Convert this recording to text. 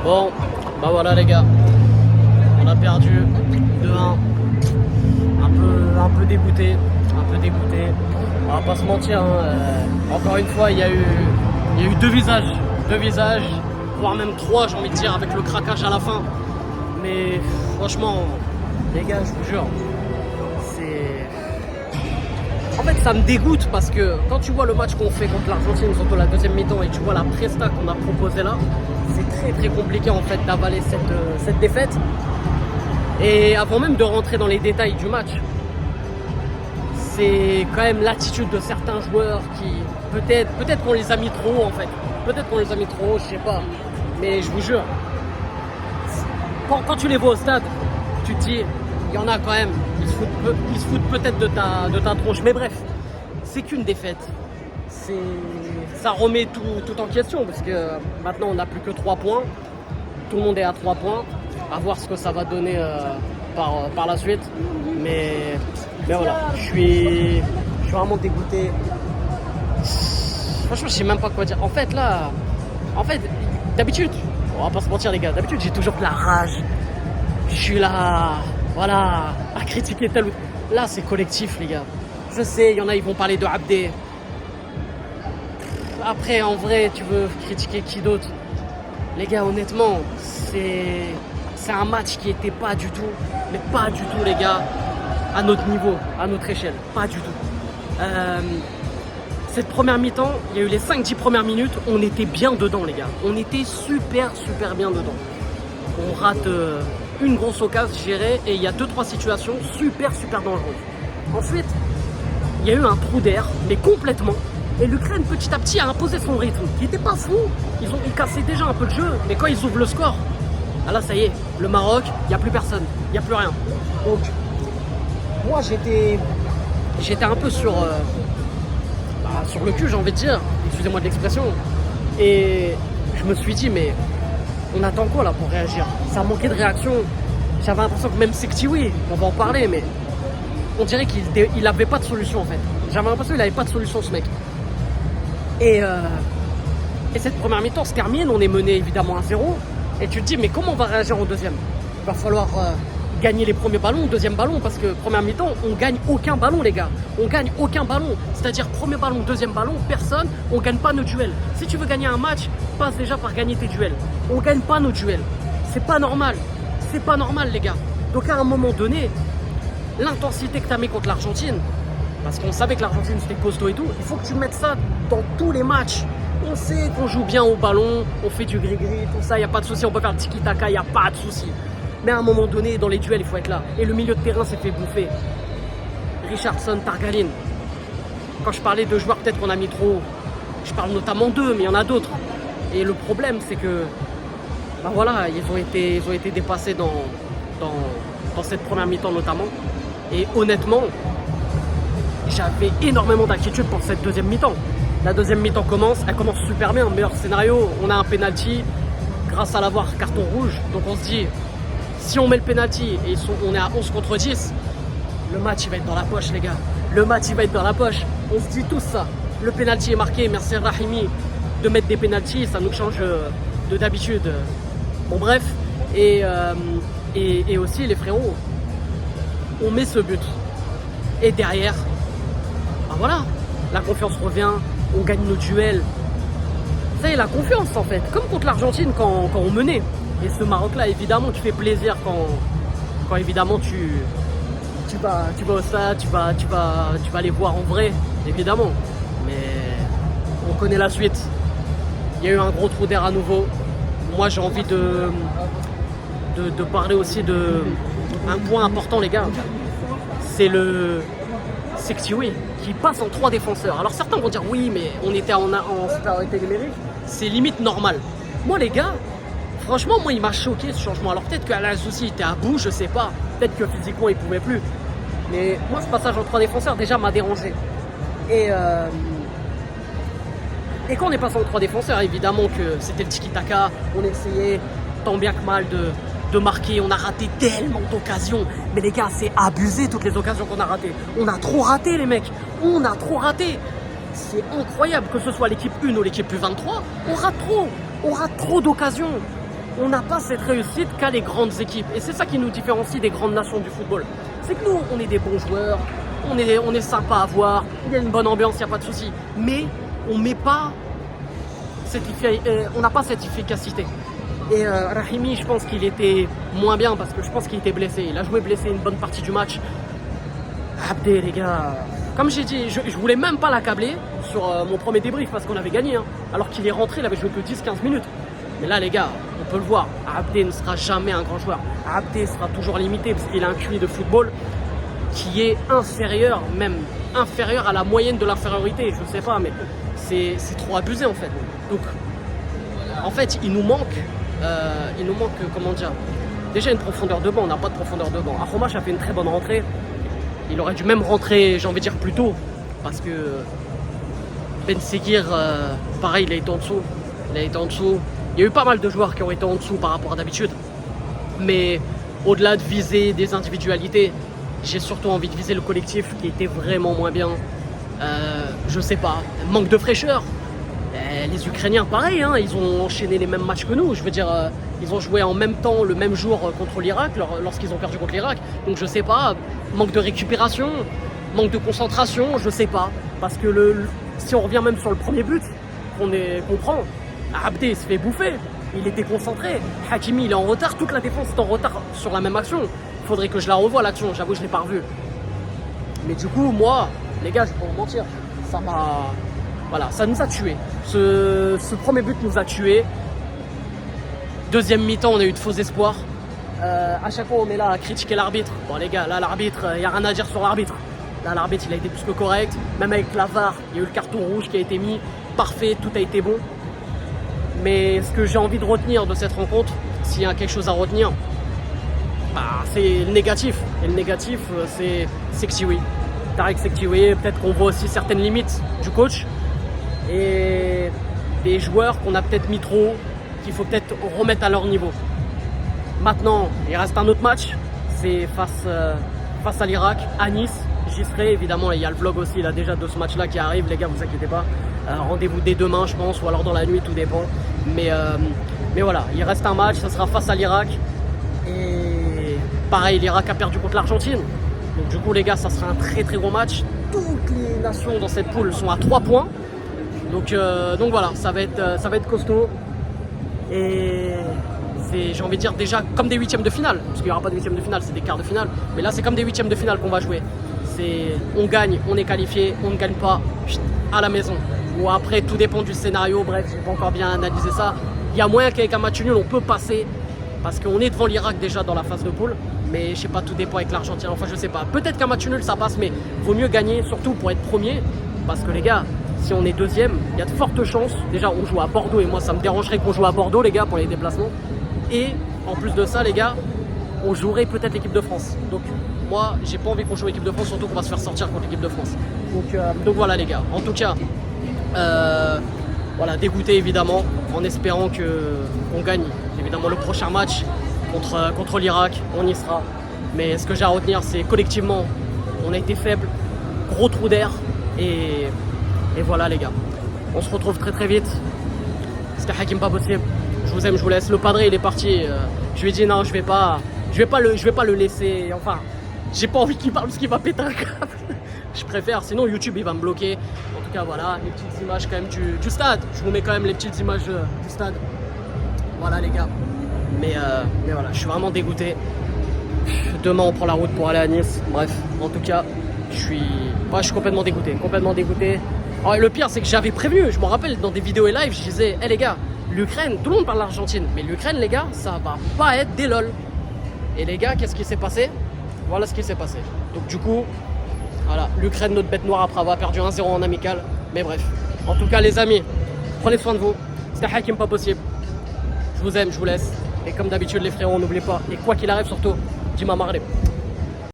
Bon, bah voilà les gars, on a perdu 2-1, un peu dégoûté, on va pas se mentir, hein, encore une fois il y a eu deux visages, voire même trois j'ai envie de dire avec le craquage à la fin, mais franchement les gars je vous jure, en fait ça me dégoûte parce que quand tu vois le match qu'on fait contre l'Argentine, surtout la deuxième mi-temps, et tu vois la presta qu'on a proposée là, c'est très très compliqué en fait d'avaler cette défaite. Et avant même de rentrer dans les détails du match, c'est quand même l'attitude de certains joueurs qui peut-être qu'on les a mis trop haut en fait. Peut-être qu'on les a mis trop haut, je sais pas. Mais je vous jure, quand tu les vois au stade, tu te dis, il y en a quand même, ils se foutent peut-être de ta tronche. Mais bref, c'est qu'une défaite. Ça remet tout en question parce que maintenant on n'a plus que 3 points. Tout le monde est à 3 points. À voir ce que ça va donner par la suite. Mais voilà, je suis vraiment dégoûté. Franchement, je sais même pas quoi dire. En fait, d'habitude, on va pas se mentir les gars, d'habitude j'ai toujours de la rage. Je suis là, voilà, à critiquer tel ou tel. Là, c'est collectif les gars. Je sais, il y en a, ils vont parler de Abdé. Après, en vrai, tu veux critiquer qui d'autre? Les gars, honnêtement, c'est un match qui était pas du tout, mais pas du tout, les gars, à notre niveau, à notre échelle. Pas du tout. Cette première mi-temps, il y a eu les 5-10 premières minutes, on était bien dedans, les gars. On était super bien dedans. On rate une grosse occasion gérée et il y a 2-3 situations super dangereuses. Ensuite, il y a eu un trou d'air, mais complètement. Et l'Ukraine, petit à petit, a imposé son rythme, qui n'était pas fou. Ils cassaient déjà un peu le jeu, mais quand ils ouvrent le score, ah là, ça y est, le Maroc, il n'y a plus personne, il n'y a plus rien. Donc, moi, j'étais un peu sur le cul, j'ai envie de dire, excusez-moi de l'expression. Et je me suis dit, mais on attend quoi là pour réagir? Ça manquait de réaction. J'avais l'impression que même Sekti, oui, on va en parler, mais on dirait qu'il n'avait pas de solution en fait. J'avais l'impression qu'il n'avait pas de solution ce mec. Et cette première mi-temps se termine, on est mené évidemment à 0. Et tu te dis, mais comment on va réagir en deuxième? Il va falloir gagner les premiers ballons, deuxième ballon, parce que première mi-temps, on gagne aucun ballon, les gars. On gagne aucun ballon. C'est-à-dire, premier ballon, deuxième ballon, personne, on gagne pas nos duels. Si tu veux gagner un match, passe déjà par gagner tes duels. On gagne pas nos duels. C'est pas normal. C'est pas normal, les gars. Donc, à un moment donné, l'intensité que tu as mis contre l'Argentine, parce qu'on savait que l'Argentine c'était costaud et tout, il faut que tu mettes ça dans tous les matchs. On sait qu'on joue bien au ballon, on fait du gris-gris, tout ça, il n'y a pas de souci, on peut faire le tiki-taka, il n'y a pas de souci. Mais à un moment donné, dans les duels, il faut être là. Et le milieu de terrain s'est fait bouffer. Richarlison, Targaline. Quand je parlais de joueurs peut-être qu'on a mis trop, je parle notamment d'eux, mais il y en a d'autres. Et le problème, c'est que, ben voilà, ils ont été dépassés dans cette première mi-temps notamment. Et honnêtement, j'avais énormément d'inquiétude pour cette deuxième mi-temps. La deuxième mi-temps commence, elle commence super bien, meilleur scénario, on a un penalty, grâce à l'avoir carton rouge, donc on se dit, si on met le penalty et on est à 11 contre 10, le match il va être dans la poche les gars, le match il va être dans la poche, on se dit tous ça, le penalty est marqué, merci Rahimi de mettre des penaltys, ça nous change de d'habitude, bon bref, et aussi les frérots, on met ce but, et derrière, ben voilà, la confiance revient, on gagne nos duels. Ça y est, la confiance en fait. Comme contre l'Argentine quand on menait. Et ce Maroc-là, évidemment, tu fais plaisir quand évidemment tu vas au stade, tu vas les voir en vrai, évidemment. Mais on connaît la suite. Il y a eu un gros trou d'air à nouveau. Moi, j'ai envie de parler aussi de un point important, les gars. C'est le Sekti qui passe en 3 défenseurs. Alors certains vont dire oui, mais on était en supériorité numérique. C'est limite normal. Moi les gars, franchement, moi il m'a choqué ce changement. Alors peut-être qu'Alain Souci était à bout, je sais pas. Peut-être que physiquement il pouvait plus. Mais moi ce passage en 3 défenseurs déjà m'a dérangé. Et quand on est passé en 3 défenseurs, évidemment que c'était le tiki-taka. On essayait tant bien que mal de marquer, on a raté tellement d'occasions. Mais les gars, c'est abusé toutes les occasions qu'on a ratées. On a trop raté les mecs, on a trop raté. C'est incroyable que ce soit l'équipe 1 ou l'équipe plus 23, on rate trop d'occasions. on n'a pas cette réussite qu'à les grandes équipes. Et c'est ça qui nous différencie des grandes nations du football. C'est que nous, on est des bons joueurs, on est sympa à voir, il y a une bonne ambiance, il n'y a pas de souci. Mais on met pas on n'a pas cette efficacité. Et Rahimi, je pense qu'il était moins bien parce que je pense qu'il était blessé. Il a joué blessé une bonne partie du match. Abdé, les gars, comme j'ai dit, je voulais même pas l'accabler sur mon premier débrief parce qu'on avait gagné. Hein. Alors qu'il est rentré, il avait joué que 10-15 minutes. Mais là, les gars, on peut le voir. Abdé ne sera jamais un grand joueur. Abdé sera toujours limité parce qu'il a un QI de football qui est inférieur, même inférieur à la moyenne de l'infériorité. Je sais pas, mais c'est trop abusé en fait. Donc, en fait, il nous manque, comment dire, déjà une profondeur de banc. On n'a pas de profondeur de banc. Aromache a fait une très bonne rentrée. Il aurait dû même rentrer, j'ai envie de dire, plus tôt. Parce que Ben Seguir, pareil, il a été en dessous. Il y a eu pas mal de joueurs qui ont été en dessous par rapport à d'habitude. Mais au-delà de viser des individualités, j'ai surtout envie de viser le collectif qui était vraiment moins bien. Je sais pas, manque de fraîcheur. Les Ukrainiens, pareil, hein, ils ont enchaîné les mêmes matchs que nous. Je veux dire, ils ont joué en même temps, le même jour contre l'Irak, lorsqu'ils ont perdu contre l'Irak. Donc je sais pas, manque de récupération, manque de concentration, je sais pas. Parce que si on revient même sur le premier but qu'on prend, Abdé se fait bouffer. Il était concentré. Hakimi, il est en retard. Toute la défense est en retard sur la même action. Il faudrait que je la revoie l'action. J'avoue, je l'ai pas revue. Mais du coup, moi, les gars, je vais pas vous mentir, ça nous a tués. Ce premier but nous a tués. Deuxième mi-temps, on a eu de faux espoirs. À chaque fois, on est là à critiquer l'arbitre. Bon, les gars, là, l'arbitre, il n'y a rien à dire sur l'arbitre. Là, l'arbitre, il a été plus que correct. Même avec la VAR, il y a eu le carton rouge qui a été mis. Parfait, tout a été bon. Mais ce que j'ai envie de retenir de cette rencontre, s'il y a quelque chose à retenir, c'est le négatif. Et le négatif, c'est Sektiwi. Tarek Sektiwi, peut-être qu'on voit aussi certaines limites du coach. Et des joueurs qu'on a peut-être mis trop, qu'il faut peut-être remettre à leur niveau. Maintenant, il reste un autre match. C'est face à l'Irak, à Nice. J'y serai, évidemment, il y a le vlog aussi là, déjà de ce match-là qui arrive, les gars, vous inquiétez pas. Rendez-vous dès demain, je pense, ou alors dans la nuit, tout dépend. Mais voilà, il reste un match, ça sera face à l'Irak. Et pareil, l'Irak a perdu contre l'Argentine. Donc du coup, les gars, ça sera un très très gros match. Toutes les nations dans cette poule sont à 3 points. Donc voilà, ça va être costaud. Et j'ai envie de dire déjà comme des huitièmes de finale. Parce qu'il n'y aura pas de huitièmes de finale, c'est des quarts de finale. Mais là, c'est comme des huitièmes de finale qu'on va jouer. On gagne, on est qualifié, on ne gagne pas, à la maison. Ou après, tout dépend du scénario. Bref, je n'ai pas encore bien analysé ça. Il y a moyen qu'avec un match nul, on peut passer. Parce qu'on est devant l'Irak déjà dans la phase de poule. Mais je sais pas, tout dépend avec l'Argentine. Enfin, je sais pas. Peut-être qu'un match nul, ça passe. Mais vaut mieux gagner, surtout pour être premier. Parce que les gars, si on est deuxième, il y a de fortes chances. Déjà, on joue à Bordeaux. Et moi, ça me dérangerait qu'on joue à Bordeaux, les gars, pour les déplacements. Et en plus de ça, les gars, on jouerait peut-être l'équipe de France. Donc, moi, j'ai pas envie qu'on joue l'équipe de France, surtout qu'on va se faire sortir contre l'équipe de France. Donc voilà, les gars. En tout cas, voilà, dégoûté évidemment, en espérant qu'on gagne évidemment le prochain match contre l'Irak. On y sera. Mais ce que j'ai à retenir, c'est collectivement, on a été faible, gros trou d'air. Et voilà, les gars. On se retrouve très très vite. C'était Hakim pas possible. Je vous aime, je vous laisse. Le padré, il est parti. Je lui ai dit non, je vais pas le laisser. Enfin, j'ai pas envie qu'il parle parce qu'il va péter un câble. Je préfère, sinon YouTube il va me bloquer. En tout cas, voilà, les petites images quand même du stade. Je vous mets quand même les petites images du stade. Voilà, les gars. Mais voilà, je suis vraiment dégoûté. Demain, on prend la route pour aller à Nice. Bref, en tout cas, je suis complètement dégoûté. Complètement dégoûté. Alors, le pire, c'est que j'avais prévenu. Je me rappelle dans des vidéos et live, je disais, les gars, l'Ukraine, tout le monde parle d'Argentine, mais l'Ukraine, les gars, ça va pas être des lol. Et les gars, qu'est-ce qui s'est passé? Voilà ce qui s'est passé. Donc du coup, voilà, l'Ukraine, notre bête noire après avoir perdu 1-0 en amical. Mais bref, en tout cas les amis, prenez soin de vous. C'était Hakim pas possible. Je vous aime, je vous laisse. Et comme d'habitude les frérots, n'oubliez pas. Et quoi qu'il arrive surtout, Dima Maghreb.